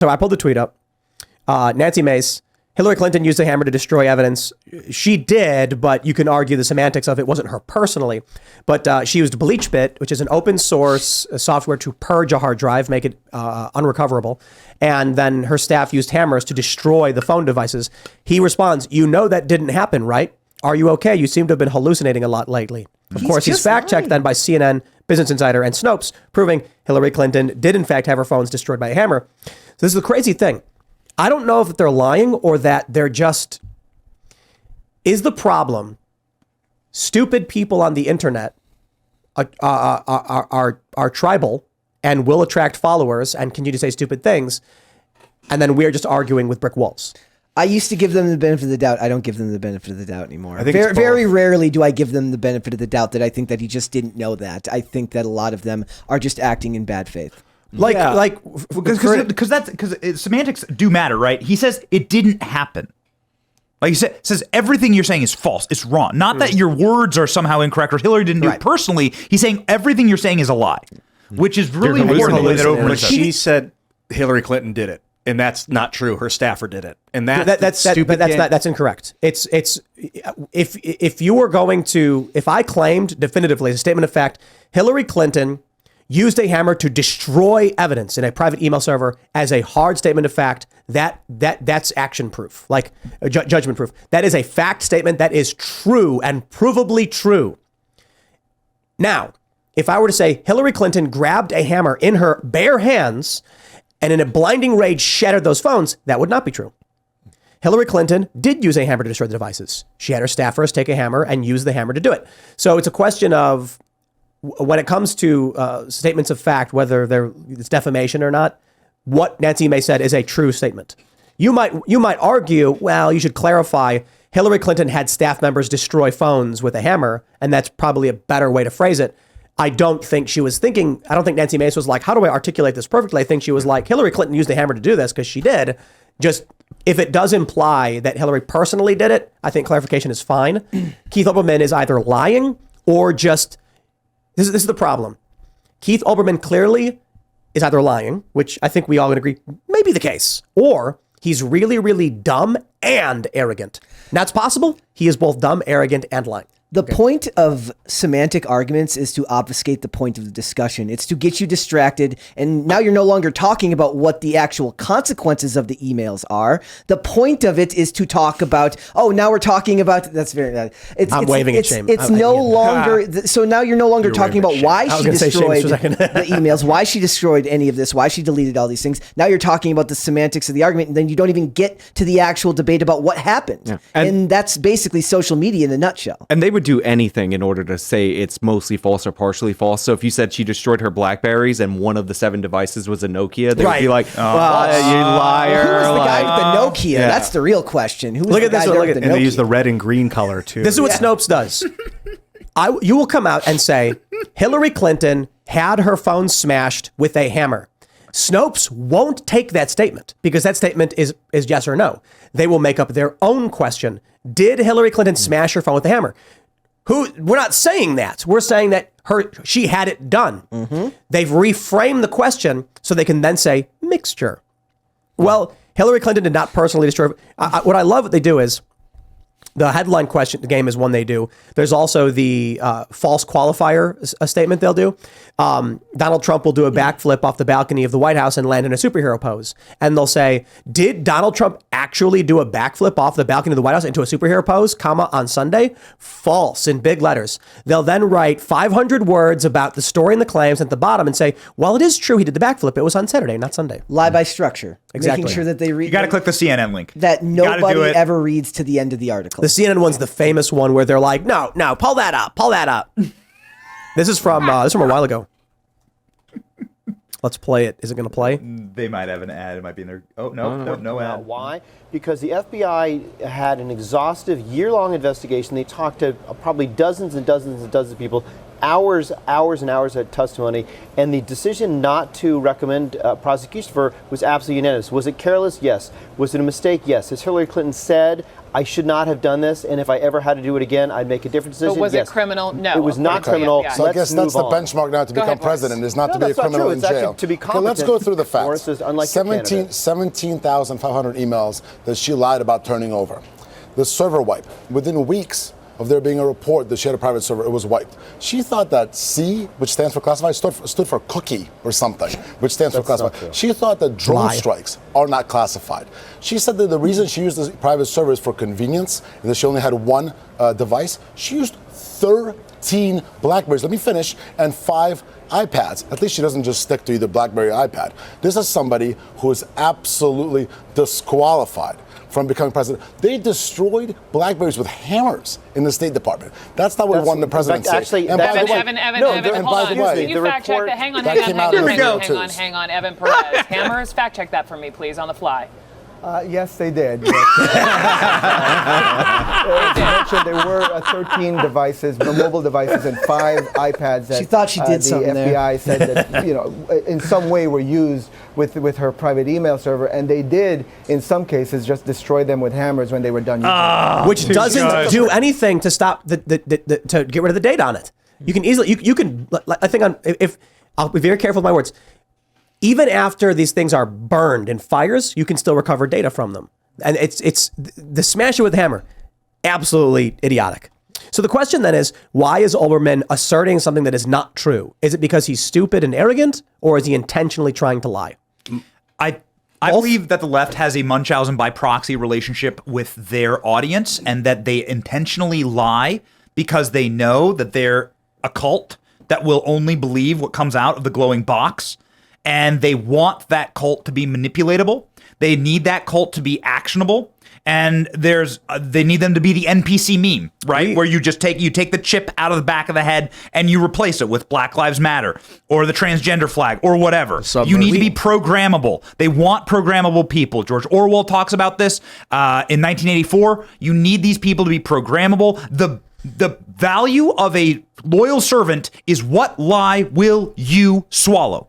So I pulled the tweet up. Nancy Mace, Hillary Clinton used a hammer to destroy evidence. She did, but you can argue the semantics of it wasn't her personally. But she used BleachBit, which is an open source software to purge a hard drive, make it unrecoverable. And then her staff used hammers to destroy the phone devices. He responds, "You know that didn't happen, right? Are you okay? You seem to have been hallucinating a lot lately." Of course, he's fact-checked then by CNN, Business Insider, and Snopes, proving Hillary Clinton did in fact have her phones destroyed by a hammer. So this is the crazy thing. I don't know if they're lying or that they're just... Is the problem stupid people on the internet are tribal and will attract followers and continue to say stupid things, and then we're just arguing with brick walls? I used to give them the benefit of the doubt. I don't give them the benefit of the doubt anymore. I think very rarely do I give them the benefit of the doubt that I think that he just didn't know that. I think that a lot of them are just acting in bad faith. Because semantics do matter, right? He says it didn't happen. Like he says everything you're saying is false. It's wrong. Not that your words are somehow incorrect or Hillary didn't do it personally. He's saying everything you're saying is a lie, which is really important. She said Hillary Clinton did it. And that's not true. Her staffer did it, and that's incorrect. It's if you were going to, if I claimed definitively as a statement of fact, Hillary Clinton used a hammer to destroy evidence in a private email server as a hard statement of fact, that's action proof, like judgment proof. That is a fact statement that is true and provably true. Now, if I were to say Hillary Clinton grabbed a hammer in her bare hands and in a blinding rage shattered those phones, that would not be true. Hillary Clinton did use a hammer to destroy the devices. She had her staffers take a hammer and use the hammer to do it. So it's a question of, when it comes to statements of fact, whether it's defamation or not, what Nancy May said is a true statement. You might argue, well, you should clarify Hillary Clinton had staff members destroy phones with a hammer, and that's probably a better way to phrase it. I don't think Nancy Mace was like, how do I articulate this perfectly? I think she was like, Hillary Clinton used a hammer to do this because she did. Just, if it does imply that Hillary personally did it, I think clarification is fine. Keith Olbermann is either lying or just, this is the problem. Keith Olbermann clearly is either lying, which I think we all would agree may be the case, or he's really, really dumb and arrogant. Now it's possible he is both dumb, arrogant, and lying. The point of semantic arguments is to obfuscate the point of the discussion. It's to get you distracted, and now you're no longer talking about what the actual consequences of the emails are. The point of it is to talk about, now we're talking about, that's very, I'm waving at shame. It's no longer, so now you're no longer talking about why she destroyed the emails, why she destroyed any of this, why she deleted all these things. Now you're talking about the semantics of the argument, and then you don't even get to the actual debate about what happened. Yeah. And that's basically social media in a nutshell. And they would do anything in order to say it's mostly false or partially false. So if you said she destroyed her Blackberries and one of the 7 devices was a Nokia, they would be like, you liar. Who was the guy with the Nokia? Yeah. That's the real question. Who was look the at guy this there one, with the and Nokia? they use the red and green color too. This is what Snopes does. You will come out and say, Hillary Clinton had her phone smashed with a hammer. Snopes won't take that statement because that statement is yes or no. They will make up their own question. Did Hillary Clinton smash her phone with a hammer? We're not saying that. We're saying that she had it done. Mm-hmm. They've reframed the question so they can then say mixture. Well, Hillary Clinton did not personally destroy. What I love what they do is the headline question game is one they do. There's also the false qualifier statement they'll do. Donald Trump will do a backflip off the balcony of the White House and land in a superhero pose. And they'll say, did Donald Trump actually do a backflip off the balcony of the White House into a superhero pose, on Sunday? False, in big letters. They'll then write 500 words about the story and the claims at the bottom and say, well, it is true he did the backflip. It was on Saturday, not Sunday. Lie by structure. Exactly. Making sure that they read. You got to click the CNN link. That nobody ever reads to the end of the article. The CNN one's the famous one where they're like, no, pull that up. This is from a while ago. Let's play it. Is it going to play? They might have an ad. It might be in there. Oh, no ad. Why? Because the FBI had an exhaustive year-long investigation. They talked to probably dozens and dozens and dozens of people. hours and hours of testimony, and the decision not to recommend prosecution for her was absolutely unanimous. Was it careless? Yes. Was it a mistake? Yes. Has Hillary Clinton said, I should not have done this, and if I ever had to do it again, I'd make a different decision? But was yes. it criminal? No. It was not criminal. So I guess that's the benchmark now to become president, is not to be a criminal in jail. To be okay, let's go through the facts. 17,500 emails that she lied about turning over. The server wipe. Within weeks of there being a report that she had a private server, it was wiped. She thought that C, which stands for classified, stood for cookie or something, which stands for classified. She thought that drone strikes are not classified. She said that the reason she used the private server is for convenience, and that she only had one device. She used 13 BlackBerries, let me finish, and 5 iPads. At least she doesn't just stick to either BlackBerry or iPad. This is somebody who is absolutely disqualified from becoming president. They destroyed BlackBerries with hammers in the State Department. That's not what won the presidency. Actually, Evan, hold on. Can you fact check that? Hang on, Evan Perez. Hammers, fact check that for me, please, on the fly. Yes, they did. As mentioned, there were 13 devices, mobile devices, and 5 iPads that she thought she did the FBI said that in some way were used with her private email server, and they did in some cases just destroy them with hammers when they were done using them. Which doesn't do anything to stop to get rid of the data on it. You can easily you can I think if I'll be very careful with my words. Even after these things are burned in fires, you can still recover data from them. And it's the smash it with the hammer, absolutely idiotic. So the question then is, why is Olbermann asserting something that is not true? Is it because he's stupid and arrogant, or is he intentionally trying to lie? I believe that the left has a Munchausen by proxy relationship with their audience, and that they intentionally lie because they know that they're a cult that will only believe what comes out of the glowing box. And they want that cult to be manipulatable. They need that cult to be actionable. And they need them to be the NPC meme, right? Where you just take the chip out of the back of the head and you replace it with Black Lives Matter or the transgender flag or whatever. You need to be programmable. They want programmable people. George Orwell talks about this in 1984. You need these people to be programmable. The value of a loyal servant is what lie will you swallow.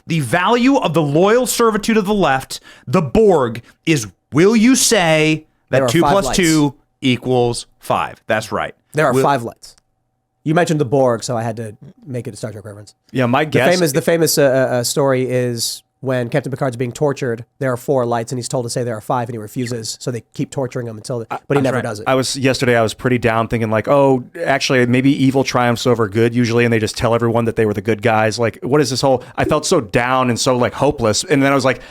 The value of the loyal servitude of the left, the Borg, is will you say that 2 plus 2 equals 5? That's right. There are 5 lights. You mentioned the Borg, so I had to make it a Star Trek reference. Yeah, my guess. The famous story is when Captain Picard's being tortured, there are 4 lights, and he's told to say there are 5, and he refuses. So they keep torturing him but he never does it. Yesterday I was pretty down, thinking like, oh, actually, maybe evil triumphs over good usually, and they just tell everyone that they were the good guys. Like, what is this whole? I felt so down and so like hopeless, and then I was like,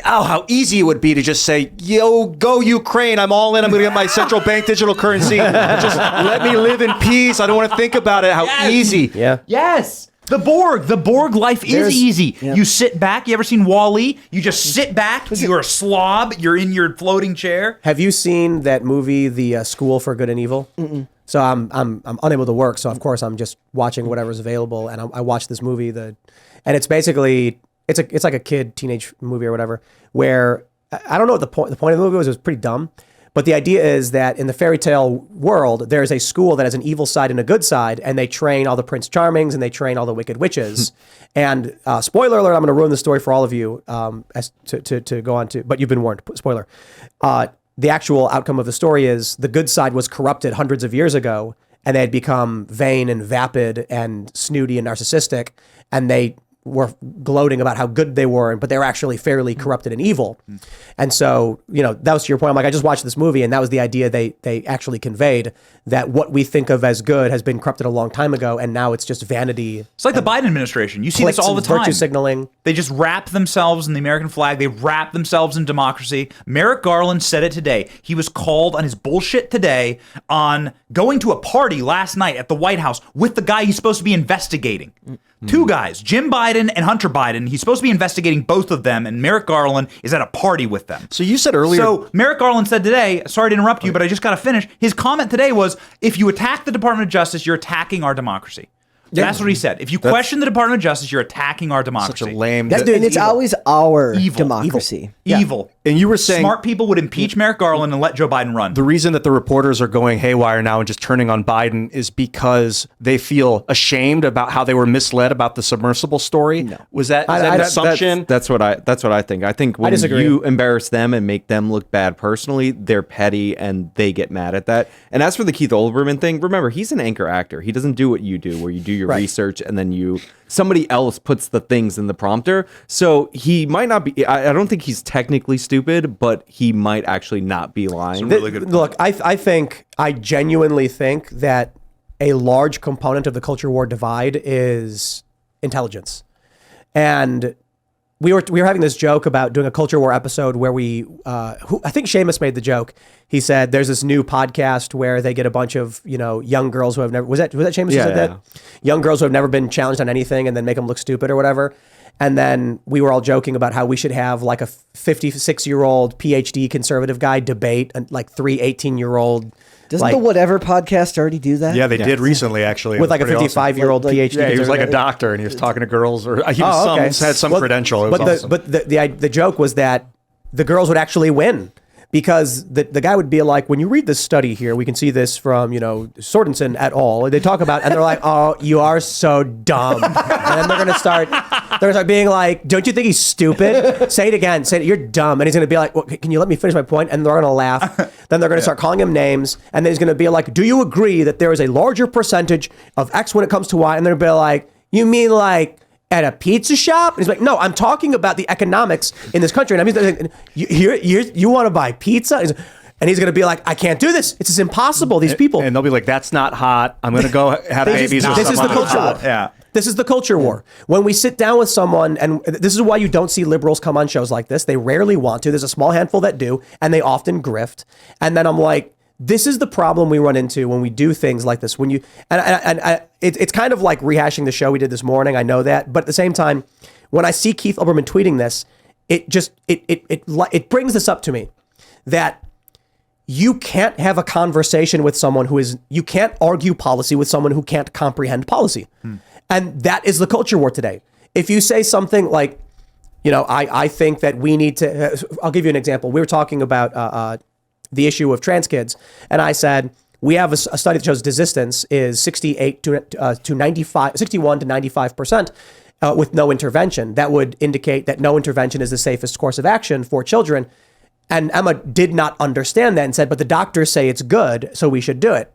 oh, how easy it would be to just say, yo, go Ukraine, I'm all in, I'm gonna get my central bank digital currency, just let me live in peace, I don't want to think about it, how easy. Yeah. Yes. The Borg life is easy. Yeah. You sit back. You ever seen Wall-E? You just sit back. You're a slob. You're in your floating chair. Have you seen that movie, The School for Good and Evil? Mm-mm. So I'm unable to work. So of course I'm just watching whatever's available. And I watched this movie and it's basically it's like a teenage movie or whatever. Where I don't know what the point of the movie was. It was pretty dumb. But the idea is that in the fairy tale world, there's a school that has an evil side and a good side, and they train all the Prince Charmings and they train all the wicked witches. And spoiler alert, I'm going to ruin the story for all of you as to go on to, but you've been warned, spoiler. The actual outcome of the story is the good side was corrupted hundreds of years ago, and they had become vain and vapid and snooty and narcissistic, and they were gloating about how good they were, but they were actually fairly corrupted and evil. And so, that was to your point. I'm like, I just watched this movie, and that was the idea they actually conveyed, that what we think of as good has been corrupted a long time ago, and now it's just vanity. It's like the Biden administration. You see this all the time. Virtue signaling. They just wrap themselves in the American flag. They wrap themselves in democracy. Merrick Garland said it today. He was called on his bullshit today on going to a party last night at the White House with the guy he's supposed to be investigating. 2 guys, Jim Biden and Hunter Biden. He's supposed to be investigating both of them, and Merrick Garland is at a party with them. So you said earlier... So Merrick Garland said today, sorry to interrupt you, but I just got to finish. His comment today was, if you attack the Department of Justice, you're attacking our democracy. That's what he said. If you question the Department of Justice, you're attacking our democracy. Such a lame. And it's always our Evil. democracy. Evil. And you were saying smart people would impeach Merrick Garland and let Joe Biden run. The reason that the reporters are going haywire now and just turning on Biden is because they feel ashamed about how they were misled about the submersible story. No. Was that an assumption? That's what I think. I think when you embarrass them and make them look bad personally, they're petty and they get mad at that. And as for the Keith Olbermann thing, remember, he's an anchor actor. He doesn't do what you do, where you do your research and then somebody else puts the things in the prompter. So he might not be, I don't think he's technically stupid, but he might actually not be lying. Really good point. Look, I genuinely think that a large component of the culture war divide is intelligence. And we were having this joke about doing a culture war episode where I think Seamus made the joke. He said there's this new podcast where they get a bunch of young girls who have never was that Seamus who said that? Young girls who have never been challenged on anything and then make them look stupid or whatever. And then we were all joking about how we should have like a 56-year-old PhD conservative guy debate like 3 18-year-old. Doesn't the Whatever podcast already do that? Yeah, they did recently, actually. With like a 55-year-old PhD. Yeah, he was like a doctor and he was talking to girls, or he was had some credential. But the joke was that the girls would actually win. Because the guy would be like, when you read this study here, we can see this from, Sorensen et al. They talk about, and they're like, oh, you are so dumb. And then they're going to start being like, don't you think he's stupid? Say it again. Say it, you're dumb. And he's going to be like, well, can you let me finish my point? And they're going to laugh. Then they're going to start calling him names. And then he's going to be like, do you agree that there is a larger percentage of X when it comes to Y? And they're going to be like, you mean like at a pizza shop? And he's like, no, I'm talking about the economics in this country. And I mean, you want to buy pizza? And he's going to be like, I can't do this. It's just impossible. These people. And they'll be like, that's not hot. I'm going to go have babies. This is the culture war. Yeah. This is the culture war. When we sit down with someone, and this is why you don't see liberals come on shows like this. They rarely want to. There's a small handful that do, and they often grift. And then I'm like, this is the problem we run into when we do things like this. When you it's kind of like rehashing the show we did this morning. I know that, but at the same time, when I see Keith Olbermann tweeting this, it brings this up to me that you can't have a conversation with someone you can't argue policy with someone who can't comprehend policy, and that is the culture war today. If you say something like, I think that we need to. I'll give you an example. We were talking about the issue of trans kids. And I said, we have a study that shows desistance is 61 to 95% with no intervention. That would indicate that no intervention is the safest course of action for children. And Emma did not understand that and said, but the doctors say it's good, so we should do it.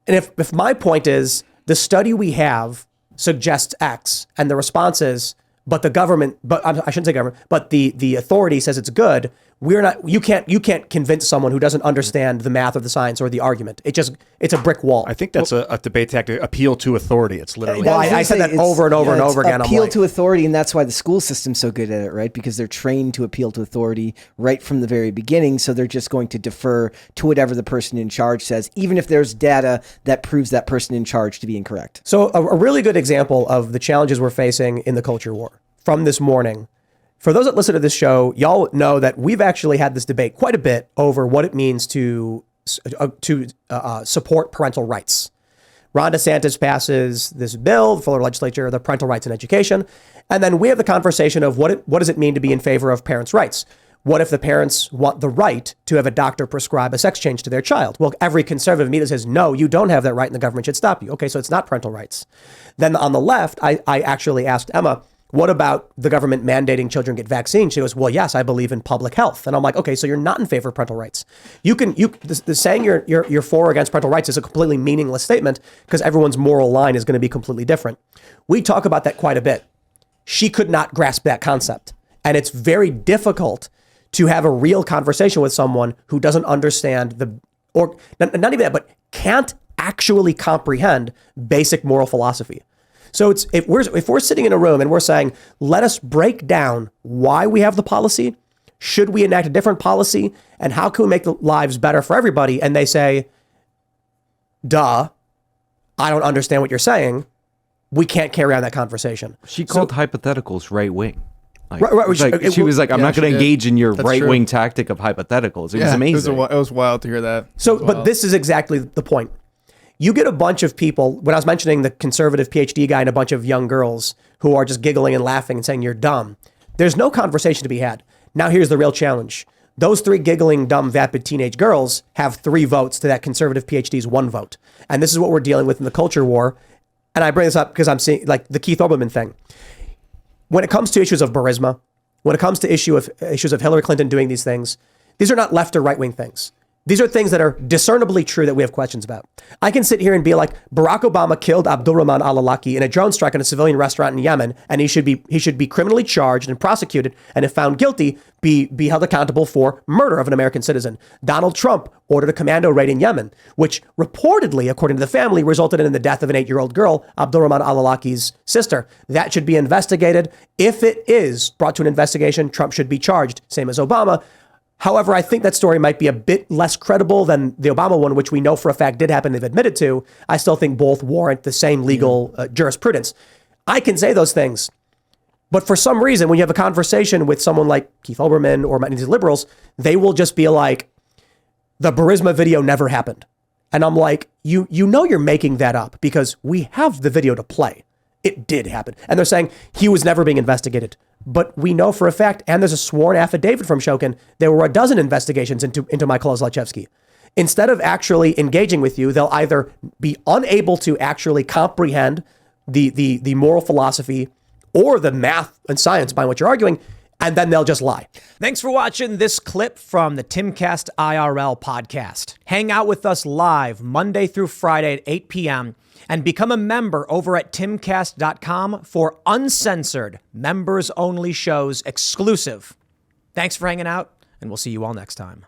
And if my point is the study we have suggests X and the response is, but the government, but I shouldn't say government, but the authority says it's good. You can't convince someone who doesn't understand the math or the science or the argument. It's a brick wall. I think that's a debate tactic. Appeal to authority. It's literally. Well, I said that over and over and over again. Appeal to authority, and that's why the school system's so good at it, right? Because they're trained to appeal to authority right from the very beginning. So they're just going to defer to whatever the person in charge says, even if there's data that proves that person in charge to be incorrect. So a really good example of the challenges we're facing in the culture war from this morning. For those that listen to this show, y'all know that we've actually had this debate quite a bit over what it means to support parental rights. Ron DeSantis passes this bill, the Florida legislature, the parental rights in education. And then we have the conversation of what does it mean to be in favor of parents' rights? What if the parents want the right to have a doctor prescribe a sex change to their child? Well, every conservative immediately says, no, you don't have that right and the government should stop you. Okay, so it's not parental rights. Then on the left, I actually asked Emma, what about the government mandating children get vaccines? She goes, well, yes, I believe in public health. And I'm like, okay, so you're not in favor of parental rights. The saying you're for or against parental rights is a completely meaningless statement because everyone's moral line is going to be completely different. We talk about that quite a bit. She could not grasp that concept. And it's very difficult to have a real conversation with someone who doesn't understand or not even that, but can't actually comprehend basic moral philosophy. So if we're sitting in a room and we're saying, let us break down why we have the policy, should we enact a different policy, and how can we make the lives better for everybody? And they say, duh, I don't understand what you're saying. We can't carry on that conversation. She called hypotheticals right wing. Right. She was like, I'm not going to engage in your right-wing tactic of hypotheticals. It was amazing. It was wild to hear that. So, but this is exactly the point. You get a bunch of people, when I was mentioning the conservative PhD guy and a bunch of young girls who are just giggling and laughing and saying you're dumb, there's no conversation to be had. Now here's the real challenge. Those 3 giggling, dumb, vapid teenage girls have 3 votes to that conservative PhD's 1 vote. And this is what we're dealing with in the culture war. And I bring this up because I'm seeing like the Keith Olbermann thing. When it comes to issues of Burisma, when it comes to issues of Hillary Clinton doing these things, these are not left or right wing things. These are things that are discernibly true that we have questions about. I can sit here and be like, Barack Obama killed Abdulrahman al-Awlaki in a drone strike on a civilian restaurant in Yemen, and he should be criminally charged and prosecuted, and if found guilty, be held accountable for murder of an American citizen. Donald Trump ordered a commando raid in Yemen, which reportedly, according to the family, resulted in the death of an 8-year-old girl, Abdulrahman al-Awlaki's sister. That should be investigated. If it is brought to an investigation, Trump should be charged, same as Obama. However, I think that story might be a bit less credible than the Obama one, which we know for a fact did happen, they've admitted to. I still think both warrant the same legal jurisprudence. I can say those things. But for some reason, when you have a conversation with someone like Keith Olbermann or many of these liberals, they will just be like, the Burisma video never happened. And I'm like, you know you're making that up because we have the video to play. It did happen. And they're saying he was never being investigated. But we know for a fact, and there's a sworn affidavit from Shokin, there were a dozen investigations into Michael Zlochevsky. Instead of actually engaging with you, they'll either be unable to actually comprehend the moral philosophy or the math and science behind what you're arguing, and then they'll just lie. Thanks for watching this clip from the Timcast IRL podcast. Hang out with us live Monday through Friday at 8 p.m. and become a member over at timcast.com for uncensored, members-only shows exclusive. Thanks for hanging out, and we'll see you all next time.